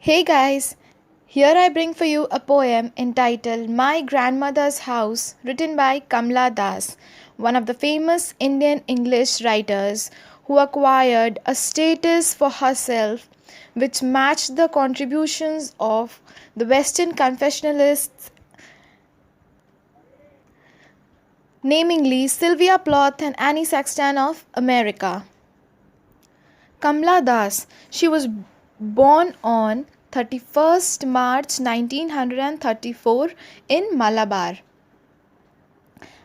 Hey guys, here I bring for you a poem entitled My Grandmother's House, written by Kamla Das, one of the famous Indian English writers who acquired a status for herself which matched the contributions of the Western confessionalists, namely Sylvia Plath and Annie Sexton of America. Kamla Das. She was born on 31st March 1934 in Malabar,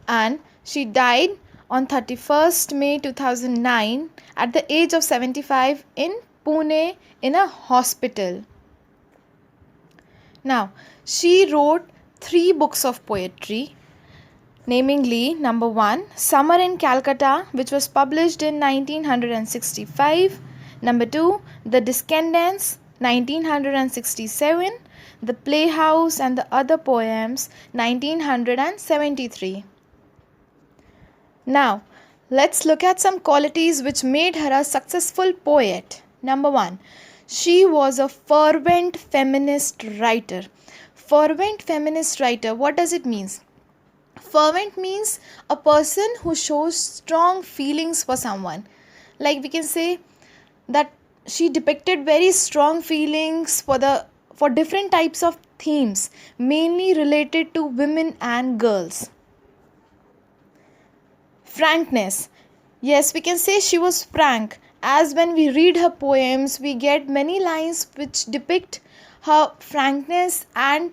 and she died on 31st May 2009 at the age of 75 in Pune in a hospital. Now, she wrote 3 books of poetry, namely number 1 Summer in Calcutta, which was published in 1965, number 2 The Descendants 1967, The Playhouse and the Other Poems 1973. Now let's look at some qualities which made her a successful poet. Number 1, she was a fervent feminist writer. Fervent feminist writer, what does it mean? Fervent means a person who shows strong feelings for someone. Like we can say that she depicted very strong feelings for different types of themes, mainly related to women and girls. Frankness. Yes, we can say she was frank, as when we read her poems, we get many lines which depict her frankness and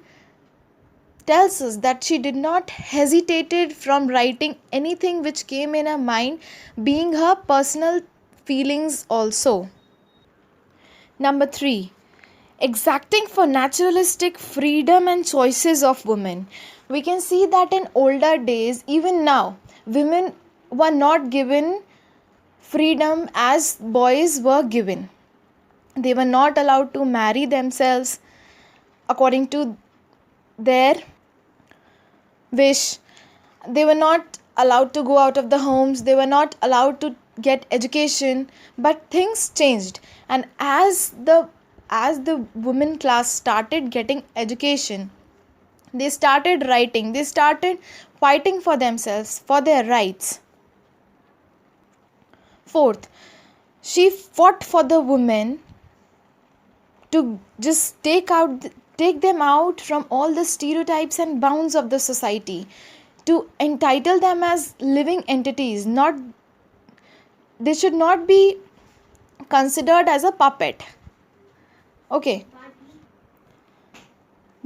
tells us that she did not hesitated from writing anything which came in her mind, being her personal feelings also. Number 3, exacting for naturalistic freedom and choices of women. We can see that in older days, even now, women were not given freedom as boys were given. They were not allowed to marry themselves according to their wish. They were not allowed to go out of the homes. They were not allowed to get education. But things changed, and as the women class started getting education, they started writing, they started fighting for themselves, for their rights. Fourth, she fought for the women to just take them out from all the stereotypes and bounds of the society, to entitle them as living entities. Not They should not be considered as a puppet. Okay,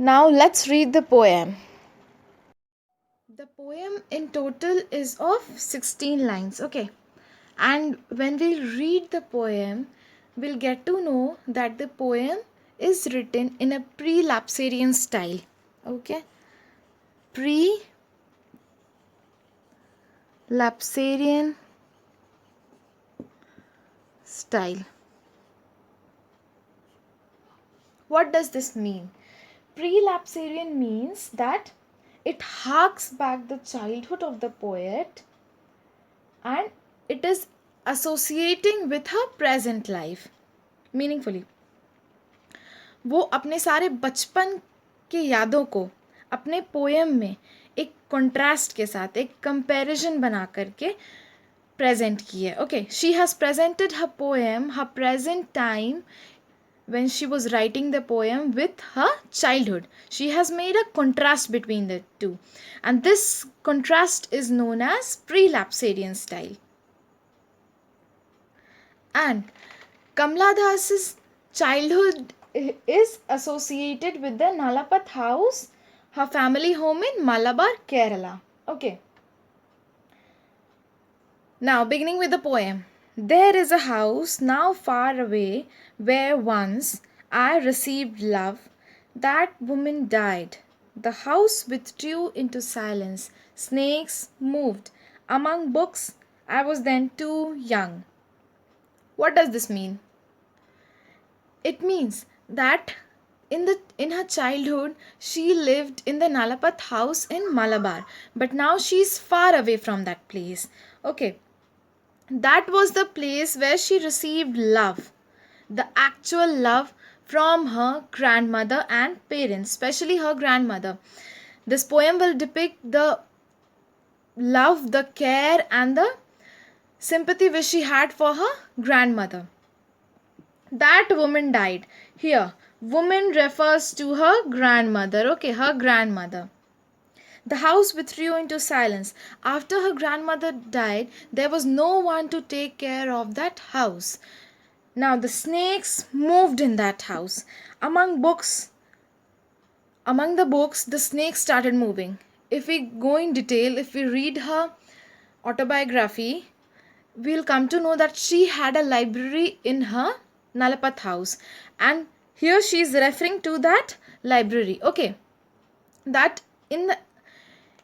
now let's read the poem. The poem in total is of 16 lines. Okay, and when we read the poem, we'll get to know that the poem is written in a pre-lapsarian style. Okay, pre-lapsarian style. What does this mean? Pre-lapsarian means that it harks back the childhood of the poet, and it is associating with her present life meaningfully. वो अपने सारे बचपन के यादों को अपने poem में एक कंट्रास्ट के साथ, एक कंपैरिजन बना करके प्रेजेंट की है. Okay, she has presented her poem, her present time when she was writing the poem with her childhood. She has made a contrast between the two, and this contrast is known as pre-lapsarian style. And Kamla Das's childhood is associated with the Nalapat house, her family home in Malabar, Kerala. Okay, now beginning with the poem. There is a house now far away where once I received love. That woman died. The house withdrew into silence. Snakes moved among books. I was then too young. What does this mean? It means that in her childhood she lived in the Nalapat house in Malabar, but now she's far away from that place. Okay, that was the place where she received love, the actual love from her grandmother and parents, especially her grandmother. This poem will depict the love, the care, and the sympathy which she had for her grandmother. That woman died. Here, woman refers to her grandmother. Okay, her grandmother. The house withdrew into silence. After her grandmother died, there was no one to take care of that house. Now the snakes moved in that house. Among the books, the snakes started moving. If we go in detail, if we read her autobiography, we'll come to know that she had a library in her Nalapat house. And here she is referring to that library. Okay. That in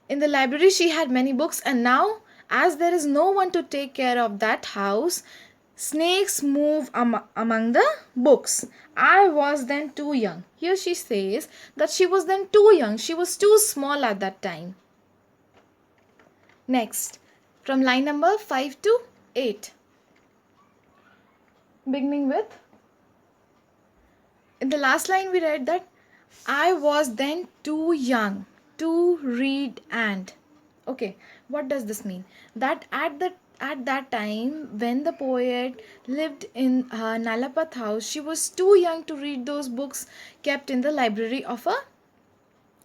the library she had many books, and now as there is no one to take care of that house, snakes move among the books. I was then too young. Here she says that she was then too young. She was too small at that time. Next, from line number 5 to 8. Beginning with, in the last line we read that I was then too young to read and. Okay, what does this mean? That at that time when the poet lived in Nalapat house, she was too young to read those books kept in the library of a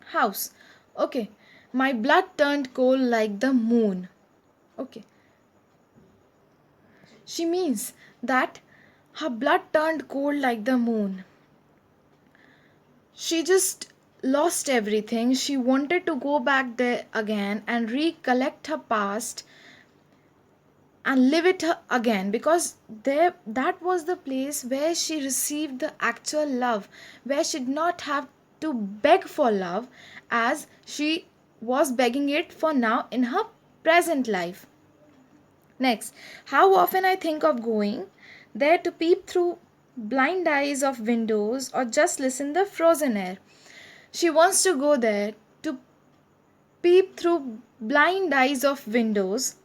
house. Okay, my blood turned cold like the moon. Okay, she means that her blood turned cold like the moon. She just lost everything. She wanted to go back there again and recollect her past and live it again, because there, that was the place where she received the actual love, where she did not have to beg for love as she was begging it for now in her present life. Next, how often I think of going there to peep through blind eyes of windows or just listen the frozen air. She wants to go there to peep through blind eyes of windows.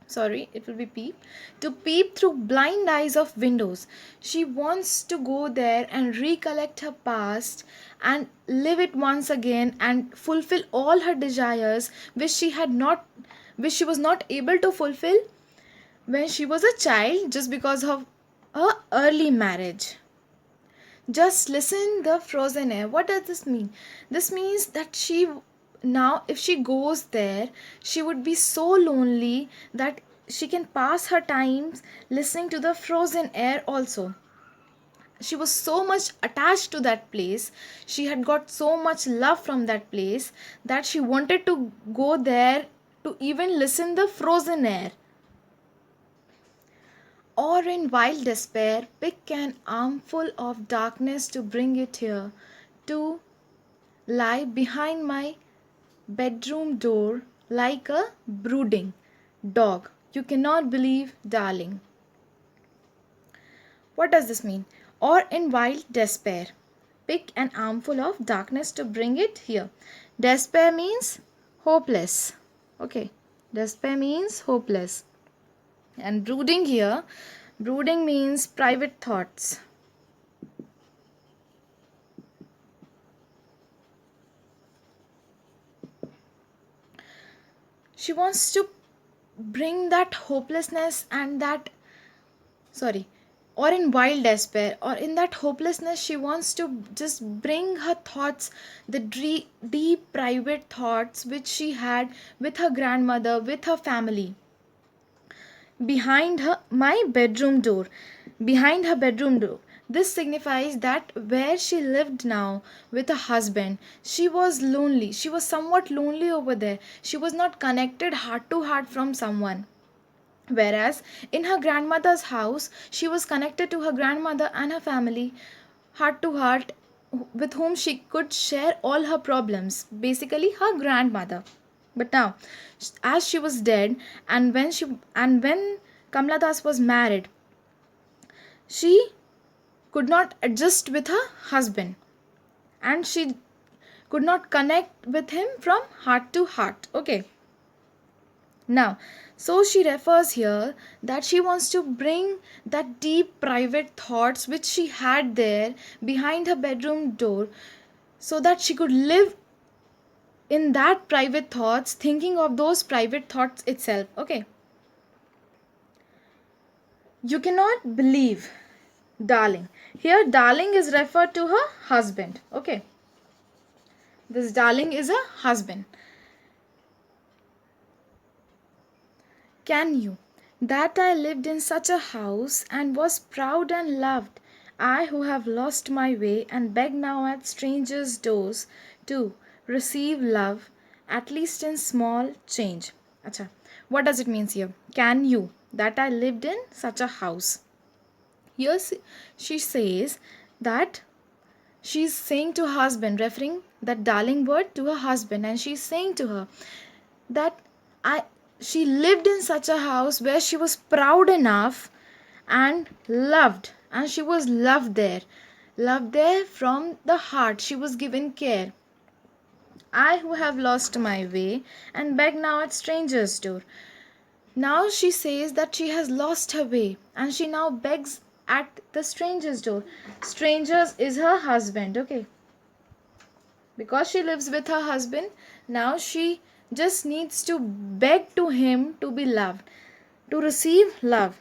Sorry, it will be peep. To peep through blind eyes of windows. She wants to go there and recollect her past and live it once again and fulfill all her desires which she was not able to fulfill when she was a child just because of her early marriage. Just listen the frozen air. What does this mean? This means that she, now if she goes there, she would be so lonely that she can pass her times listening to the frozen air also. She was so much attached to that place. She had got so much love from that place that she wanted to go there to even listen the frozen air. Or in wild despair, pick an armful of darkness to bring it here, to lie behind my bedroom door like a brooding dog. You cannot believe, darling. What does this mean? Or in wild despair, pick an armful of darkness to bring it here. Despair means hopeless. Okay, despair means hopeless. And brooding here, brooding means private thoughts. She wants to bring that hopelessness and that, sorry, or in wild despair, or in that hopelessness, she wants to just bring her thoughts, the deep private thoughts which she had with her grandmother, with her family, behind her bedroom door. This signifies that where she lived now with her husband, she was lonely. She was somewhat lonely over there. She was not connected heart to heart from someone. Whereas in her grandmother's house, she was connected to her grandmother and her family heart to heart, with whom she could share all her problems. Basically, her grandmother. But now, as she was dead, and when Kamla Das was married, she could not adjust with her husband, and she could not connect with him from heart to heart. Okay. Now, So she refers here that she wants to bring that deep private thoughts which she had there behind her bedroom door, so that she could live in that private thoughts, thinking of those private thoughts itself. Okay. You cannot believe, darling. Here, darling is referred to her husband. Okay. This darling is a husband. Can you? That I lived in such a house and was proud and loved, I who have lost my way and beg now at strangers' doors to receive love, at least in small change. Acha. What does it mean here? Can you? That I lived in such a house. Here she says that she's saying to her husband, referring that darling word to her husband, and she's saying to her that I she lived in such a house where she was proud enough and loved, and she was loved there from the heart. She was given care. I who have lost my way and beg now at strangers' door. Now she says that she has lost her way and she now begs at the stranger's door. Strangers is her husband, okay? Because she lives with her husband, now she just needs to beg to him to be loved, to receive love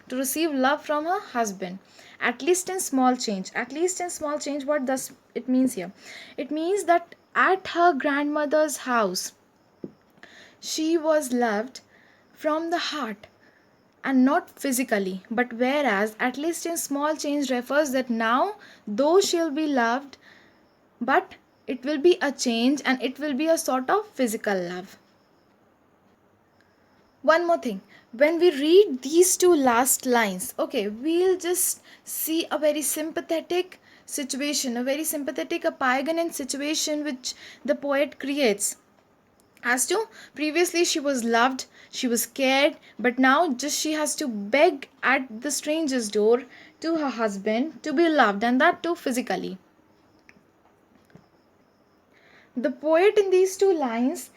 from her husband, at least in small change. At least in small change, what does it means here? It means that at her grandmother's house she was loved from the heart and not physically, but whereas at least in small change refers that now though she'll be loved, but it will be a change and it will be a sort of physical love. One more thing, when we read these two last lines, okay, we'll just see a very sympathetic situation, a very sympathetic, a pagan situation which the poet creates. As to previously she was loved, she was cared, but now just she has to beg at the stranger's door to her husband to be loved, and that too physically. The poet in these two lines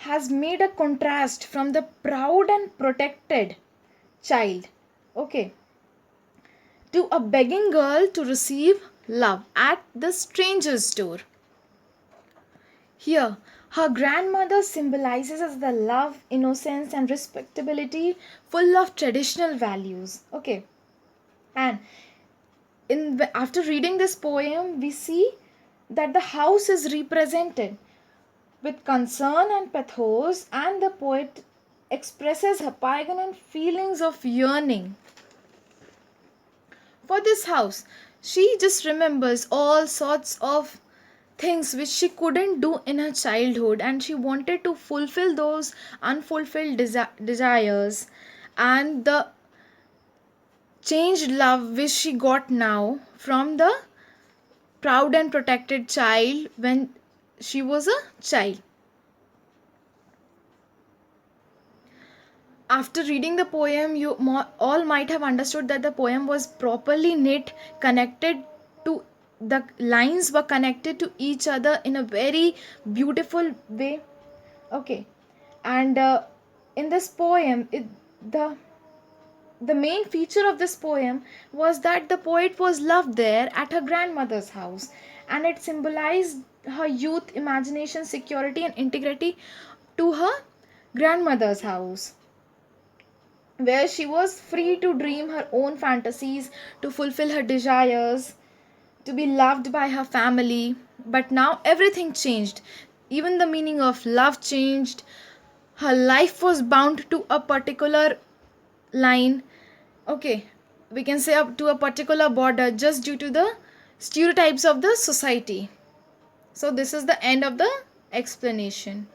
has made a contrast from the proud and protected child, okay, to a begging girl to receive love at the stranger's door. Here, her grandmother symbolizes as the love, innocence, and respectability full of traditional values. Okay, and after reading this poem, we see that the house is represented with concern and pathos, and the poet expresses her pagan feelings of yearning for this house. She just remembers all sorts of things which she couldn't do in her childhood, and she wanted to fulfill those unfulfilled desires, and the changed love which she got now from the proud and protected child when she was a child. After reading the poem, you all might have understood that the poem was properly knit, connected to the lines were connected to each other in a very beautiful way. Okay, and in this poem, the main feature of this poem was that the poet was loved there at her grandmother's house, and it symbolized her youth, imagination, security, and integrity to her grandmother's house, where she was free to dream her own fantasies, to fulfill her desires, to be loved by her family. But now everything changed. Even the meaning of love changed. Her life was bound to a particular line. Okay, we can say up to a particular border just due to the stereotypes of the society. So, this is the end of the explanation.